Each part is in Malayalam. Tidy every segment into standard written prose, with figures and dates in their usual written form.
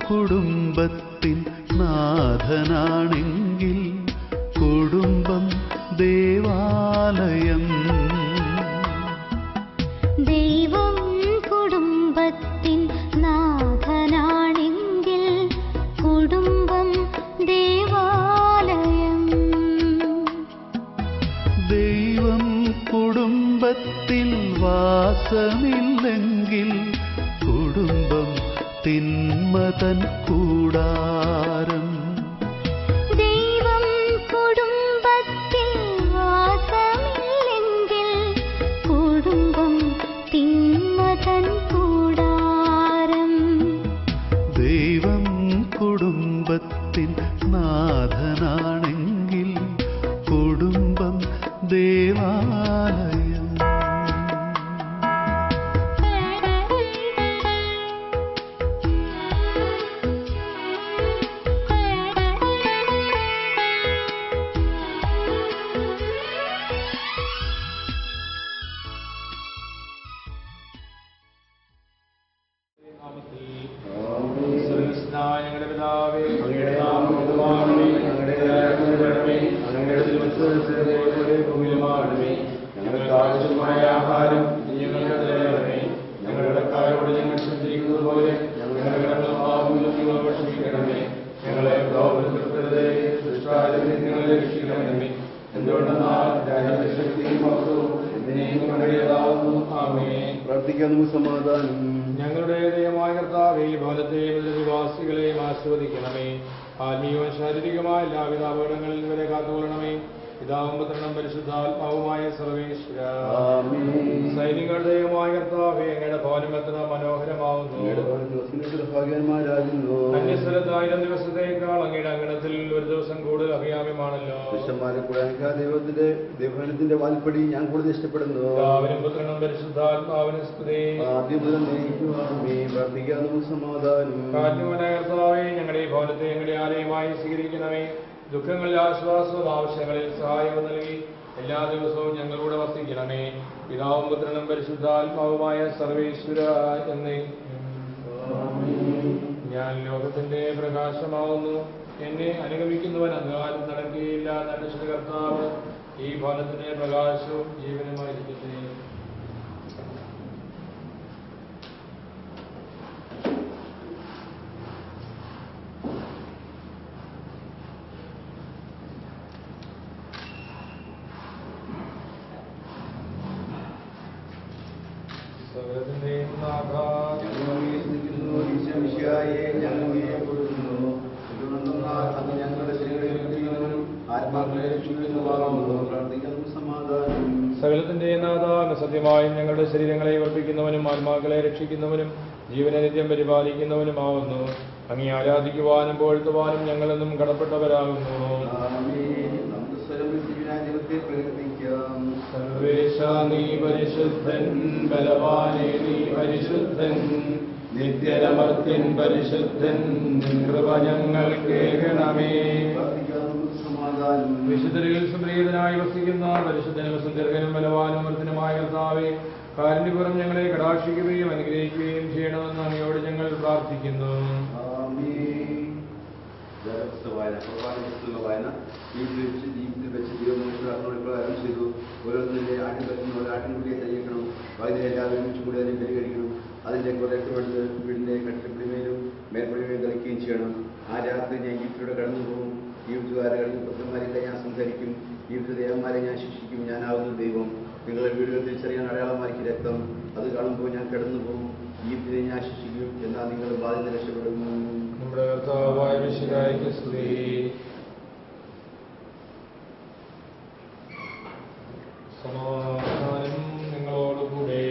കുടുംബത്തിൻ നാഥനാണെങ്കിൽ കുടുംബം ദേവാലയം. ദൈവം കുടുംബത്തിൻ നാഥനാണെങ്കിൽ കുടുംബം ദേവാലയം. ദൈവം കുടുംബത്തിൽ വാസമില്ലെങ്കിൽ കുടുംബം തിന്മതൻ കൂടാരം. ദൈവം കുടുംബത്തിൽ വാസമില്ലെങ്കിൽ കുടുംബം തിന്മതൻ കൂടാരം. ദൈവം കുടുംബത്തിൻ നാഥനാണെങ്കിൽ കുടുംബം ദേവാലയം. ഞങ്ങളുടെ പിതാവേ, അങ്ങയുടെ നാമം ഉന്നതമാകണമേ, അങ്ങയുടെ രാജ്യം വരണമേ, അങ്ങയുടെ തിരുമനസ്സുപോലെ ഭൂമിയിലുമാകണമേ. ഞങ്ങൾക്ക് ആവശ്യമായ ആഹാരം ഞങ്ങൾക്ക് തരണമേ. ഞങ്ങളുടെ കടക്കാരോട് ഞങ്ങൾ ക്ഷമിച്ചിരിക്കുന്നത് പോലെ ഞങ്ങളുടെ കടങ്ങളും പാപങ്ങളും നിങ്ങൾ ക്ഷമിക്കണമേ. ഞങ്ങളെ പ്രലോഭനപ്പെടുത്തരുതേ, ദുഷ്ടാരിൽ നിന്ന് ഞങ്ങളെ രക്ഷിക്കണമേ. എന്തുകൊണ്ടെന്നാൽ രാജ്യത്തെ ശക്തിയും മഹത്വവും എന്നേക്കും അങ്ങയുടേതാകുന്നു. ആമേൻ. പ്രാർത്ഥിക്കാൻ നമുക്ക് സമാധാനം. ഞങ്ങളുടെ ദൈവമായ കർത്താവേ, ഭവനത്തെയും നിവാസികളെയും ആസ്വദിക്കണമേ. ആത്മീയവും ശാരീരികമായ എല്ലാവിധ അപകടങ്ങളിൽ ഇവരെ കാത്തുകൊള്ളണമേ. പിതാവും പുത്രനും പരിശുദ്ധാത്മാവുമായ സർവേശ്വര. സൈനികളുടെ ദൈവമായ കർത്താവേ, അങ്ങയുടെ ഭവനം എത്ര മനോഹരമാവുന്നു. അന്യസ്ഥലത്തായിരം ദിവസത്തേക്കാൾ അങ്ങയുടെ അങ്കണത്തിൽ ഒരു ദിവസം കൂടുതൽ അഭികാമ്യമാണല്ലോ. ദൈവത്തിന്റെ വാൽപ്പടി ഞാൻ കൂടുതൽ ഇഷ്ടപ്പെടുന്നു. പിതാവിനും പുത്രനും പരിശുദ്ധാത്മാവിനും സ്തുതി. പ്രാർത്ഥിക്കാൻ നമുക്ക് സമാധാനം. കാറ്റുമനായ കർത്താവേ, ഞങ്ങളുടെ ഈ ഭവനത്തെ ഞങ്ങളുടെ ആലയമായി സ്വീകരിക്കണമേ. ദുഃഖങ്ങളിൽ ആശ്വാസവും ആവശ്യങ്ങളിൽ സഹായവും നൽകി എല്ലാ ദിവസവും ഞങ്ങളുടെ വസിക്കണമേ. പിതാവും പുത്രനും പരിശുദ്ധാത്മാവുമായ സർവേശ്വര എന്നേ. ഞാൻ ലോകത്തിന്റെ പ്രകാശമാവുന്നു. എന്നെ അനുഗമിക്കുന്നവൻ അന്ധകാരം നടക്കുകയില്ല. നന്ദ കർത്താവ് ഈ ഭവനത്തിന്റെ പ്രകാശവും ജീവനുമായിരിക്കട്ടെ. സകലത്തിന്റെയും നാഥ, സകലത്തിന്റെ നാഥ, സത്യമായും ഞങ്ങളുടെ ശരീരങ്ങളെ വർദ്ധിക്കുന്നവനും ആത്മാക്കളെ രക്ഷിക്കുന്നവനും ജീവനെ നിത്യം പരിപാലിക്കുന്നവനുമാവുന്നു. അങ്ങേ ആരാധിക്കുവാനും പോഴ്ത്തുവാനും ഞങ്ങളെന്നും കടപ്പെട്ടവരാകുന്നു. സർവേശ നീ പരിശുദ്ധൻ, ബലവാനേ നീ പരിശുദ്ധൻ, നിത്യരമർത്യൻ പരിശുദ്ധൻ, കൃപ ഞങ്ങൾ കേൾക്കണമേ. വിശുദ്ധരിൽ സുപ്രീതനായി വസിക്കുന്ന പരിശുദ്ധനും സുന്ദരകനും ബലവാനും മർദ്ദനുമായ കർത്താവേ, കാരുണ്യപുരം ഞങ്ങളെ കടാക്ഷിക്കുകയും അനുഗ്രഹിക്കുകയും ചെയ്യണമെന്ന് അങ്ങയോട് ഞങ്ങൾ പ്രാർത്ഥിക്കുന്നു. ജീവിതത്തിൽ വെച്ച് ദൈവമനുഷ്യരോട് പ്രകാരം ചെയ്തു. ഓരോരുത്തരുടെ ആട്ടിൻ പറ്റുന്ന ആട്ടിൻകുട്ടിയെ തയ്യക്കണം. വൈദ്യുതി എല്ലാവരും ഒരുമിച്ച് കൂടി അതിനെ ബലികഴിക്കണം. അതിൻ്റെ കുറേക്കെടുത്ത് വീടിൻ്റെ കട്ടിപ്പടിമേലും മേൽപ്പടിമേലും കളിക്കുകയും ചെയ്യണം. ആ രാത്രി ഞാൻ ഈജിപ്തിലൂടെ കടന്നു പോകും. ഈജിപ്തുകാരെ കഴിഞ്ഞ പുത്രന്മാരെല്ലാം ഞാൻ സംസാരിക്കും. ഈജിപ്ത് ദേവന്മാരെ ഞാൻ ശിക്ഷിക്കും. ഞാനാവുന്നു ദൈവം. നിങ്ങളുടെ വീടുകൾ തിരിച്ചറിയാൻ അടയാളമാക്കി രക്തം. അത് കാണുമ്പോൾ ഞാൻ കടന്നു പോകും. ഈജിപ്തിനെ ഞാൻ ശിക്ഷിക്കും. എന്നാൽ നിങ്ങൾ ബാധിത രക്ഷപ്പെടുന്നു. നമ്മുടെ കർത്താവായ മിശിഹായ്ക്ക് സ്തുതി. സമാധാനം നിങ്ങളോടുകൂടെ.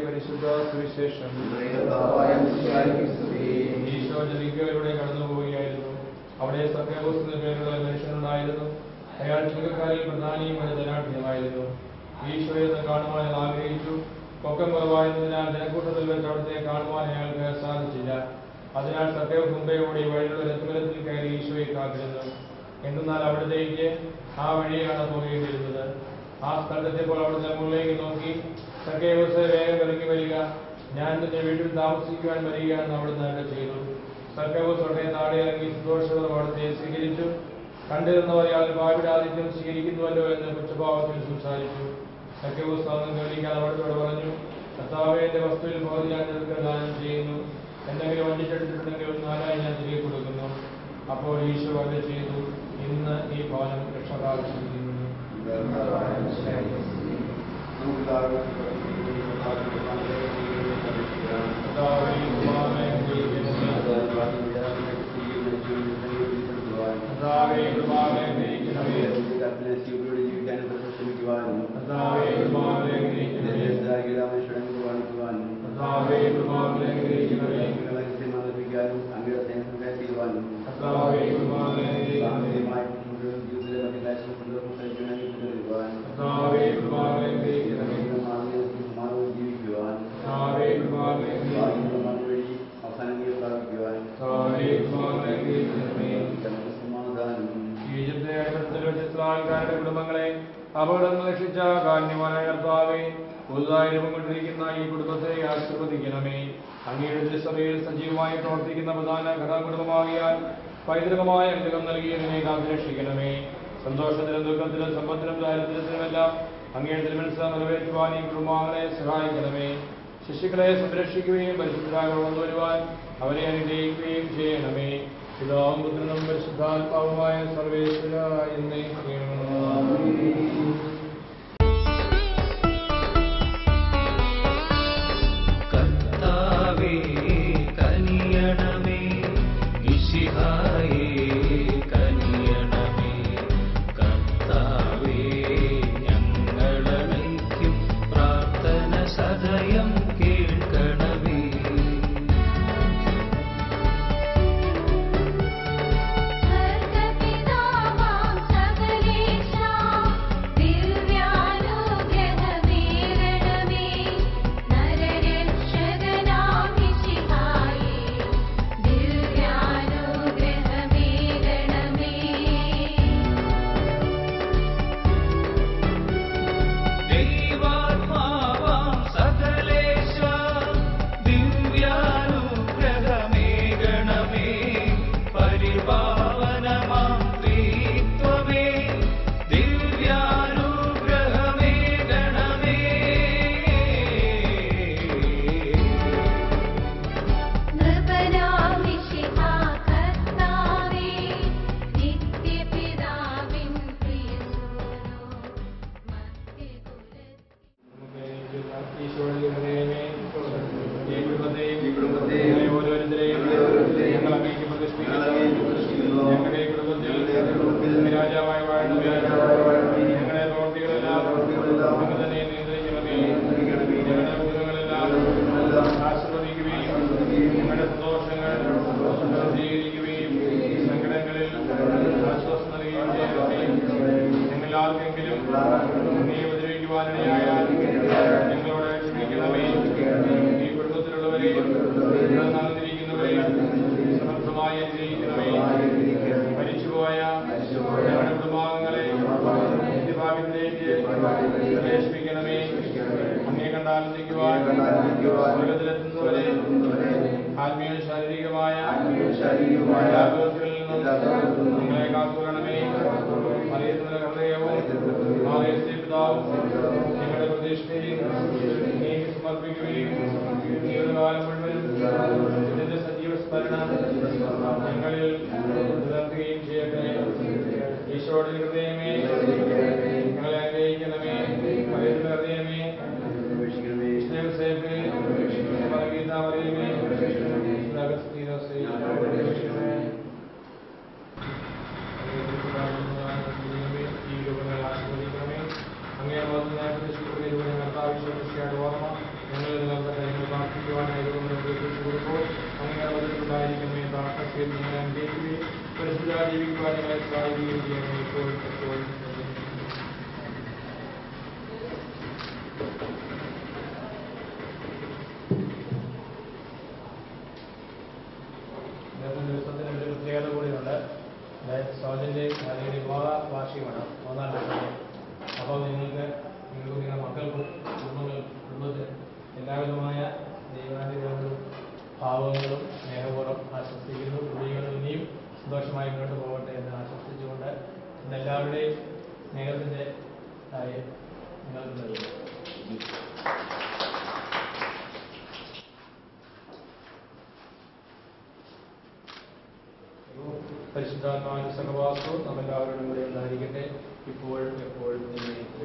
പരിശുദ്ധ സുവിശേഷം ഈശോ ജനിക്കയിലൂടെ കടന്നുപോവുകയായിരുന്നു. അവിടെ സത്യാഘോഷ പേരുള്ള മനുഷ്യനുണ്ടായിരുന്നു. അയാൾ ചുങ്കക്കാരിൽ പ്രധാനിയും ഒരു ധനാഠ്യമായിരുന്നു. ഈശോയെ കാണുവാൻ ആഗ്രഹിച്ചു. പൊക്കം കുറവായതിനാൽ ജനക്കൂട്ടത്തിൽ വെച്ച് അവിടുത്തെ കാണുവാൻ അയാൾക്ക് സാധിച്ചില്ല. അതിനാൽ സത്യാവ് മുമ്പേ ഓടി വഴിയുള്ള രഥമരത്തിൽ കയറി ഈശോയെ കാത്തിരുന്നു. എന്നാൽ അവിടത്തേക്ക് ആ വഴിയാണ് പോകേണ്ടിയിരുന്നത്. ആ സ്ഥലത്തെത്തിയപ്പോൾ അവിടുത്തെ മുകളിലേക്ക് നോക്കി സഖേവൂസേ വേഗം ഇറങ്ങി വരിക, ഞാൻ നിന്റെ വീട്ടിൽ താമസിക്കുവാൻ വരികയാണെന്ന് അവിടുന്ന് അരുളി ചെയ്തു. സഖേവൂസ് ഉടനെ നാടെ ഇറങ്ങി സന്തോഷപൂർവ്വം അവിടുത്തെ സ്വീകരിച്ചു. കണ്ടിരുന്നവർ ഇയാൾ പാവിടാതിഥ്യം സ്വീകരിക്കുന്നുവല്ലോ എന്ന് പുച്ഛഭാവത്തിൽ സംസാരിച്ചു. സഖേവൂസ് ഒന്നും കേൾക്കാൻ അവിടുത്തോട് പറഞ്ഞു, കർത്താവേ, എന്റെ വസ്തുവിൽ പകുതി ഞാൻ നിനക്ക് ദാനം ചെയ്യുന്നു. എന്തെങ്കിലും വഞ്ചിച്ചെടുത്തിട്ടുണ്ടെങ്കിൽ 4 ഞാൻ തിരികെ കൊടുക്കുന്നു. അപ്പോൾ ഈശോ അരുളി ചെയ്തു, ഇന്ന് ഈ ഭവനം രക്ഷ പ്രാപിച്ചിരിക്കുന്നു. കുടുംബങ്ങളെ അപകടങ്ങൾ രക്ഷിച്ച കാരുണ്യവാനായ കർത്താവേ, പുതുതായി രൂപം കൊണ്ടിരിക്കുന്ന ഈ കുടുംബത്തെ ആശീർവദിക്കണമേ. അങ്ങയുടെ സഭയിൽ സജീവമായി പ്രവർത്തിക്കുന്ന പ്രധാന ഘടകകുടുംബമാകിയാൽ പൈതൃകമായ അനുഗ്രഹം നൽകിയതിനെ കാത്തുരക്ഷിക്കണമേ. സന്തോഷത്തിലും ദുഃഖത്തിലും സമ്പത്തിലും ദാരിദ്ര്യത്തിലുമെല്ലാം അങ്ങയുടെ തിരുമനസ്സ് നിറവേറ്റുവാൻ ഈ കുടുംബാംഗങ്ങളെ സഹായിക്കണമേ. ശിശുക്കളെ സംരക്ഷിക്കുകയും പരിശുദ്ധരായി വളർന്നുവരുവാൻ അവരെ അനുഗ്രഹിക്കുകയും ചെയ്യണമേ. പിതാവും പുത്രനും പരിശുദ്ധാത്മാവുമായ സർവേശ്വരായ എന്നേക്കും. കർത്താവേ കനിയണമേ, മിശിഹായേ കനിയണമേ. കർത്താവേ ഞങ്ങളണയ്ക്കും പ്രാർത്ഥന സദയം കേൾക്കണമേ. വാർഷികമാണ് 3-ാം ദിവസം. അപ്പോൾ നിങ്ങൾക്ക് നിങ്ങളുടെ മക്കൾക്കും കുടുംബങ്ങൾ എല്ലാവിധമായ ദൈവാനുഗ്രഹങ്ങളും ഭാവങ്ങളും സ്നേഹപൂർവ്വം ആശംസിക്കുന്നു. കുട്ടികൾ ഇനിയും സന്തോഷമായി മുന്നോട്ട് പോകട്ടെ എന്ന് ആശംസിച്ചുകൊണ്ട് എല്ലാവരുടെയും സ്നേഹത്തിൻ്റെ താഴെ നിങ്ങൾക്ക് നൽകുന്നു. പരിശുദ്ധാത്മാവിന്റെ സഹവാസവും നമ്മളെല്ലാവരുടെ കൂടെ ഉണ്ടായിരിക്കട്ടെ, ഇപ്പോഴും എപ്പോഴും എന്നേക്കും.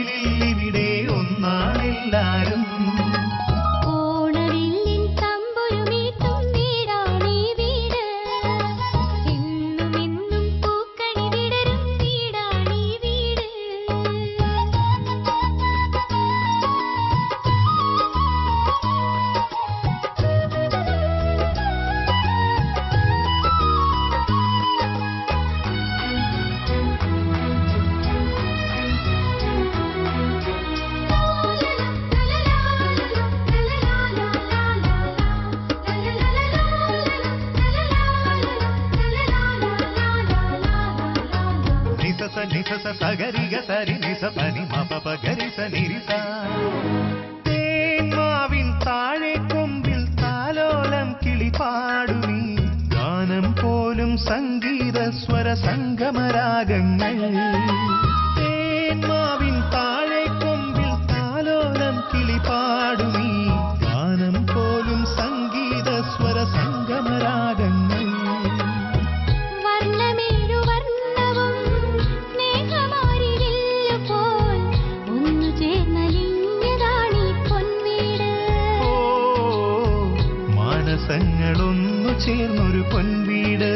മതിലില്ലിവിടെ ഒന്നാണെല്ലാരും. ഓണവില്ലിൻ തമ്പുരുമീട്ടും വീടാണീ വീട്. എന്നുമെന്നും പൂക്കണി വിടരും വീടാണീ വീട്. నిసస నిసస సగరిగ సరి నిస పని మప గరిస నిరిస. തേന്മാവിൻ താഴെ കൊമ്പിൽ താലോലം കിളിപാടുമീ ഗാനം പോലും സംഗീത സ്വര സംഗമരാഗങ്ങൾ. തേന്മാവിൻ താഴെ കൊമ്പിൽ താലോലം കിളിപാടുമീ ഗാനം പോലും സംഗീത സ്വര സംഗമരാഗങ്ങൾ. വർണ്ണമേഴു വർണ്ണവും സ്നേഹമാരിവില്ലുപോൽ ഒന്നു ചേർന്നലിഞ്ഞതാണീ പൊൻവീട്. മാനസങ്ങളൊന്നു ചേർന്നൊരു പൊൻവീട്.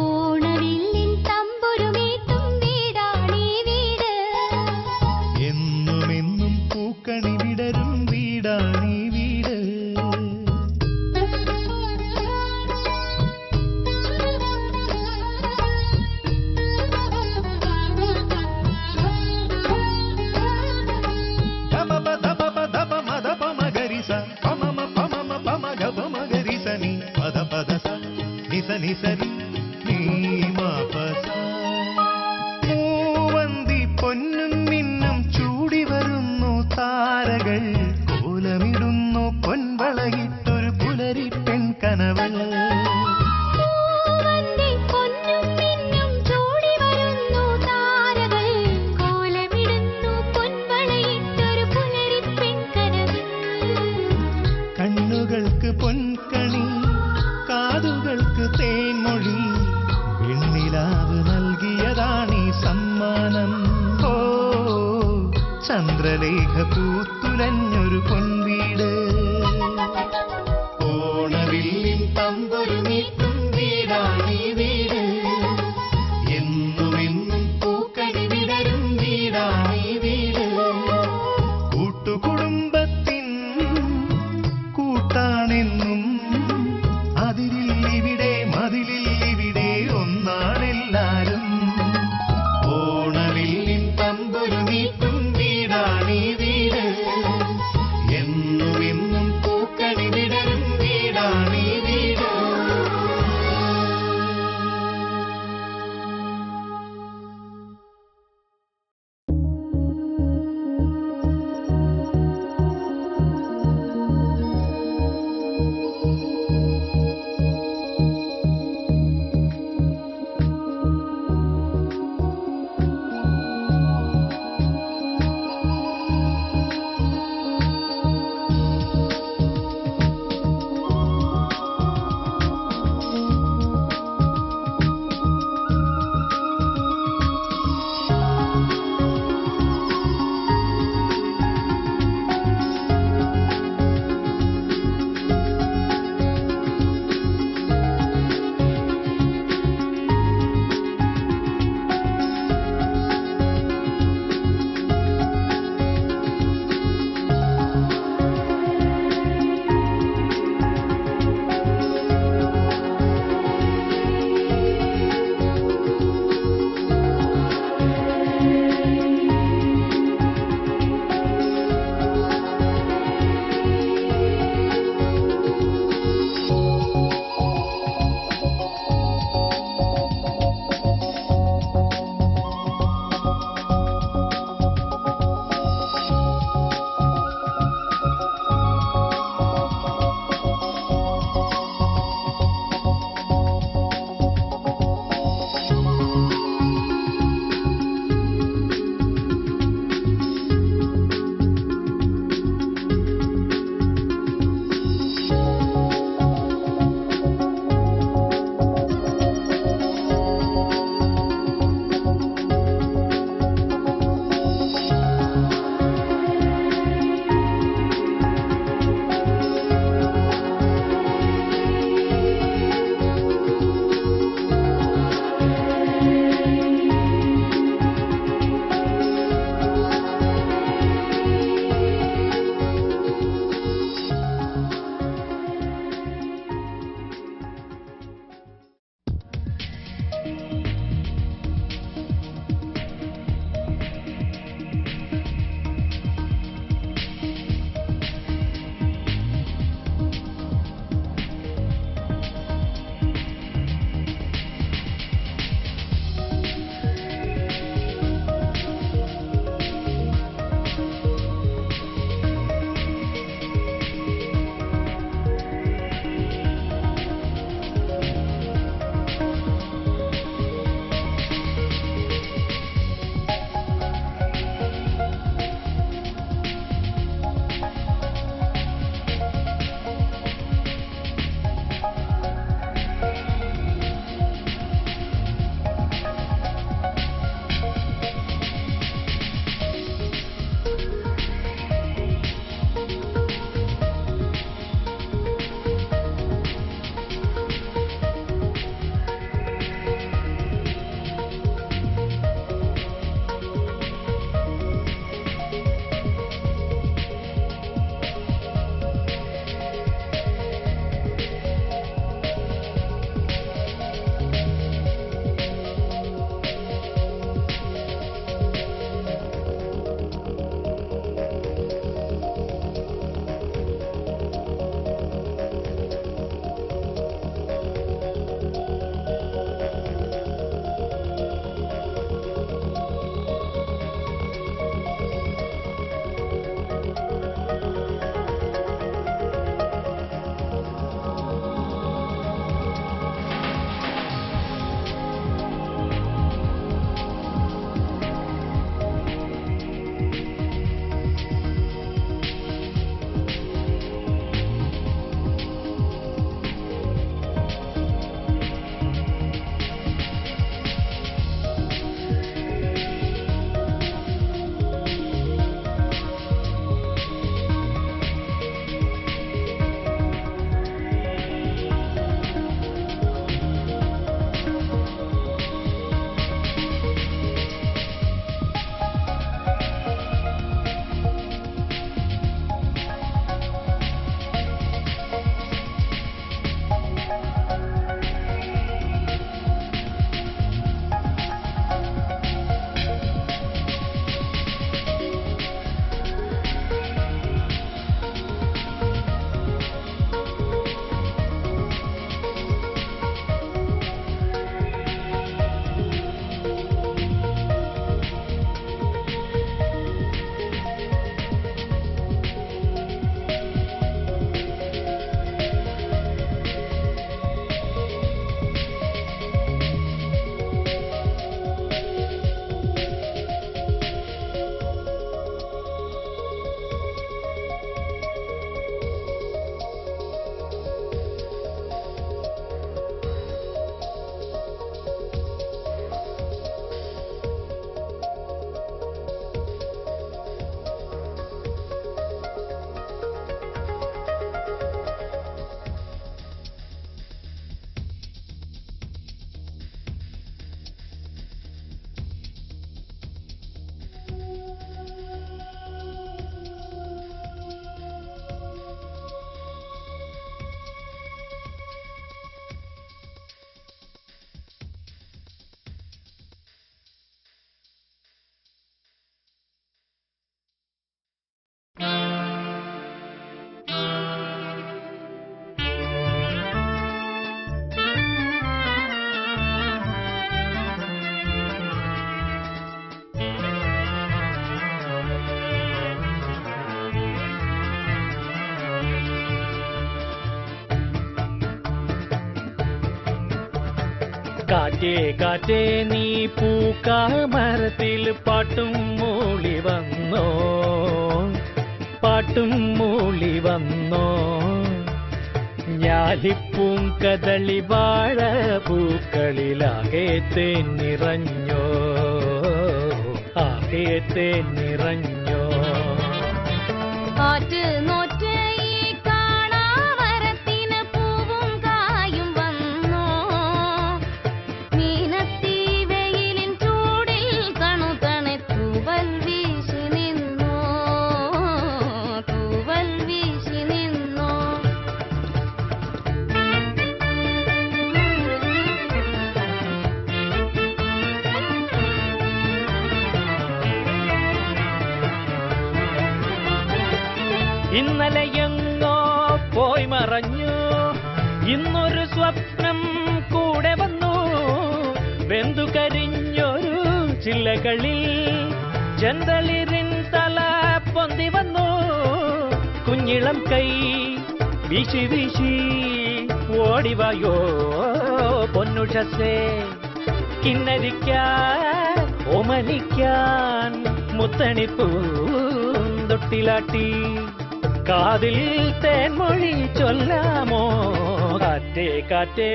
ഓണവില്ലിൻ തമ്പുരുമീട്ടും വീടാണീ വീട്. എന്നുമെന്നും പൂക്കണി വിടരും വീടാണീ വീട്. ധപപ ധപപ ധപ മദപ മഗരിസ പമമ പമമ പമ ഗപ മഗരിസ നി പദ പദ സ നിസ നിസരി നീ മാപസ. പൂവന്തി പൊന്നും മിന്നും ചൂടി വരുന്നു താരകൾ. കോലമിടുന്നു പൊൻവളയിട്ടൊരു പുലരി പെൺകനവൾ. പൂവന്തി പൊന്നും മിന്നും ചൂടി വരുന്നു താരകൾ. കോലമിടുന്നു പൊൻവളയിട്ടൊരു പുലരിപ്പെൺകനവ്. കണ്ണുകൾക്ക് പൊൻകണി, കാതുകൾക്ക് തേൻമൊഴി. വെണ്ണിലാവ് നൽകിയതാണീ സമ്മാനം. ഓ ചന്ദ്രലേഖ പൂത്തുലഞ്ഞൊരു പൊൻവീട്. ഓണവില്ലിൻ തമ്പുരുമീട്ടും വീടാണീ വീട്. എന്നുമെന്നും പൂക്കണി വിടരും വീടാണീ വീട്. കൂട്ടുകുടുംബത്തിൻ കൂട്ടാണെന്നും അതിരില്ലിവിടെ മതിലില്ലിവിടെ ഒന്നാണെല്ലാരും. ഓണവില്ലിൻ തമ്പുരുമീട്ടും വീടാണീ വീട്. എന്നുമെന്നും കാറ്റേ കാറ്റേ നീ പൂക്കാമരത്തിൽ പാട്ടും മൂളി വന്നോ, പാട്ടും മൂളി വന്നോ. ഞാലിപ്പൂം കദളി വാഴ പൂക്കളിലാകെ തേൻ നിറഞ്ഞോ, ആകെ തേൻ നിറഞ്ഞോ. കാറ്റ് നോറ്റ് ഈ കാണാമരത്തിന് പൂവും കായും വന്നോ. മീനത്തി വെയിലിൻ ചൂടിൽ തണുതണെ തൂവൽ വീശി നിന്നോ, തൂവൽ വീശി നിന്നോ. ഇന്നലെ എങ്ങോ പോയി മറഞ്ഞു, ഇന്നൊരു സ്വപ്നം കൂടെ വന്നു. വെന്തു കരിഞ്ഞൊരു ചില്ലകളിൽ ചെന്തളിരിൻ തല പൊന്തി വന്നു. കുഞ്ഞിളം കൈ വീശി വീശി ഓടിവായോ പൊന്നുഷസേ. കിന്നരിക്കാൻ ഓമനിക്കാൻ മുത്തണിപ്പൂന്തൊട്ടിലാട്ടി. കാതിൽ തേൻമൊഴി ചൊല്ലാമോ കാറ്റേ കാറ്റേ.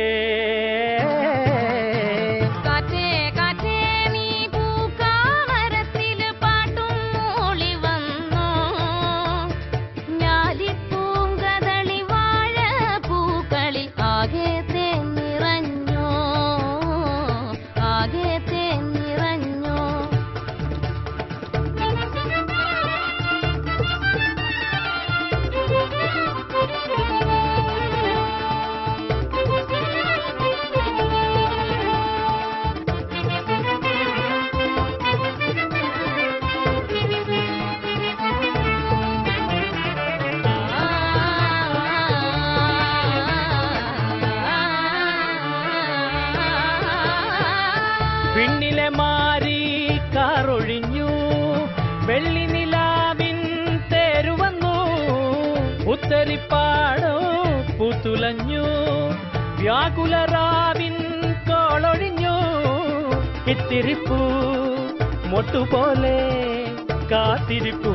കാറ്റേ കാറ്റേ നീ പൂക്കാമരത്തിൽ പാട്ടും മൂളി വന്നോ. ഞാലിപ്പൂങ്കദളി വാഴ പൂക്കളിൽ ആകെ തേൻ നിറഞ്ഞോ, ആകെ തേൻ നിറഞ്ഞോ. പിന്നിലെ മാറി കാറൊഴിഞ്ഞു, വെള്ളി നിലാവിൻ തേരുവന്നു. ഉത്തരിപ്പാടോ പൂത്തുലഞ്ഞു, വ്യാകുലറാവിൻ കോളൊഴിഞ്ഞു. ഇത്തിരിപ്പൂ മൊട്ടുപോലെ കാത്തിരിപ്പൂ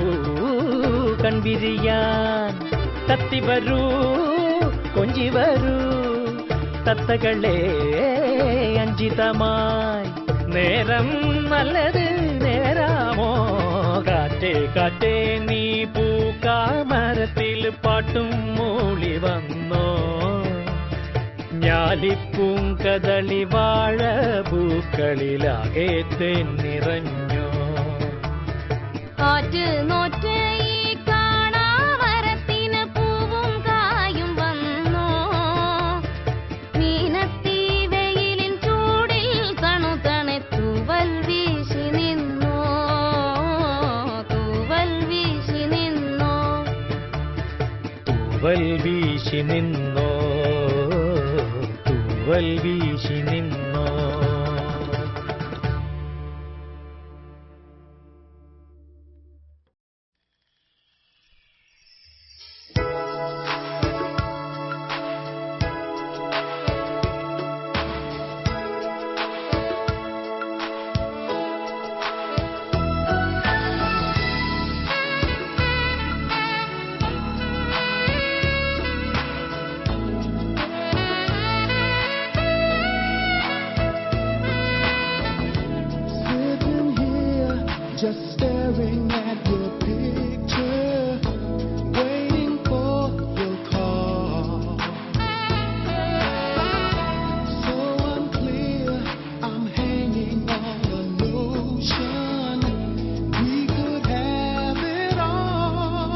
കൺവിരിയാൻ. തത്തി വരൂ കൊഞ്ചി വരൂ തത്തകളെ അഞ്ചിതമായി. നേരം നല്ലത് നേരാമോ കാറ്റേ കാറ്റേ നീ പൂക്കാമരത്തിൽ പാട്ടും മൂളി വന്നോ. ഞാലിപ്പൂം കദളി വാഴ പൂക്കളിലാകെ തേൻ നിറഞ്ഞോ. കാറ്റ് നോറ്റ് ഈ കാണാമരത്തിന് പൂവും കായും വന്നോ. മീനത്തി വെയിലിൻ ചൂടിൽ തണുതണെ തൂവൽ വീശി നിന്നോ, തൂവൽ വീശി നിന്നോ. തൂവൽ വീശി നിന്നോ, തൂവൽ വീശി നിന്നോ. Just staring at your picture, waiting for your call. So unclear, I'm hanging on a notion we could have it all.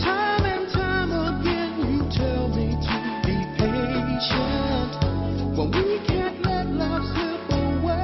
Time and time again, you tell me to be patient, but we can't let love slip away.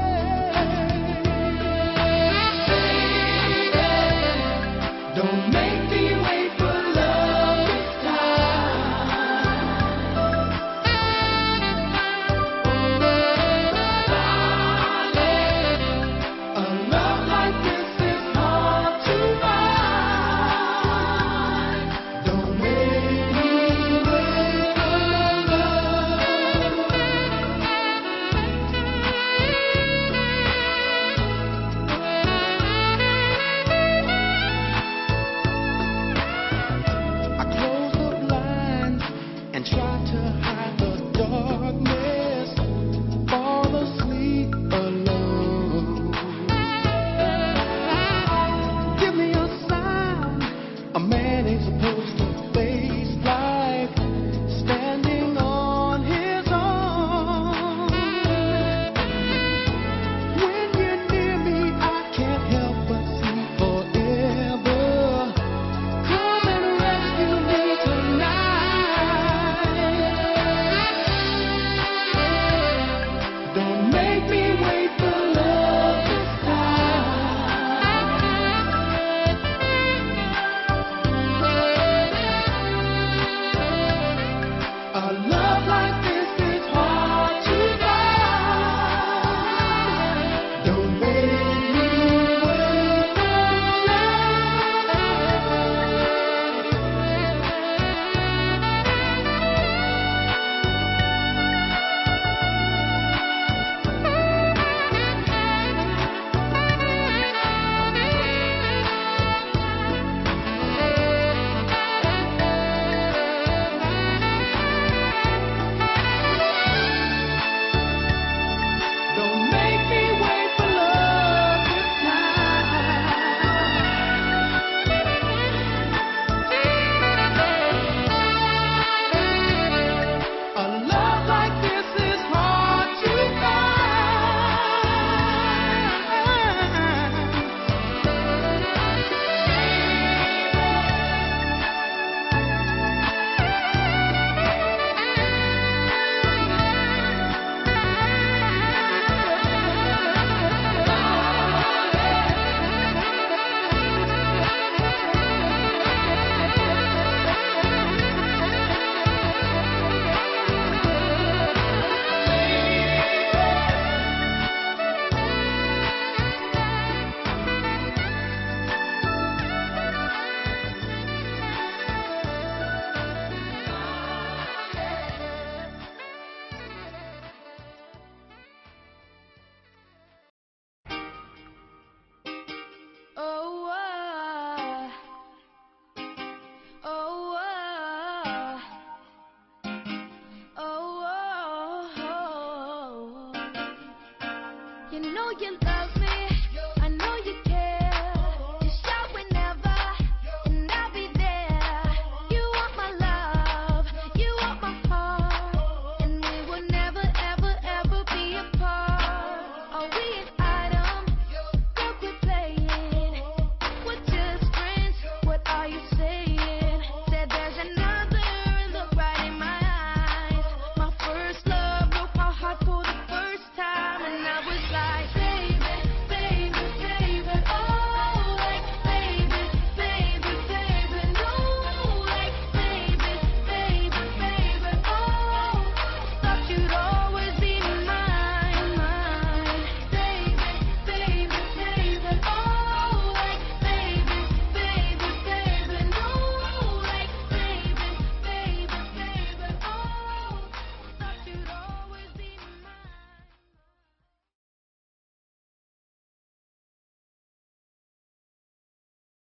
You know you love me.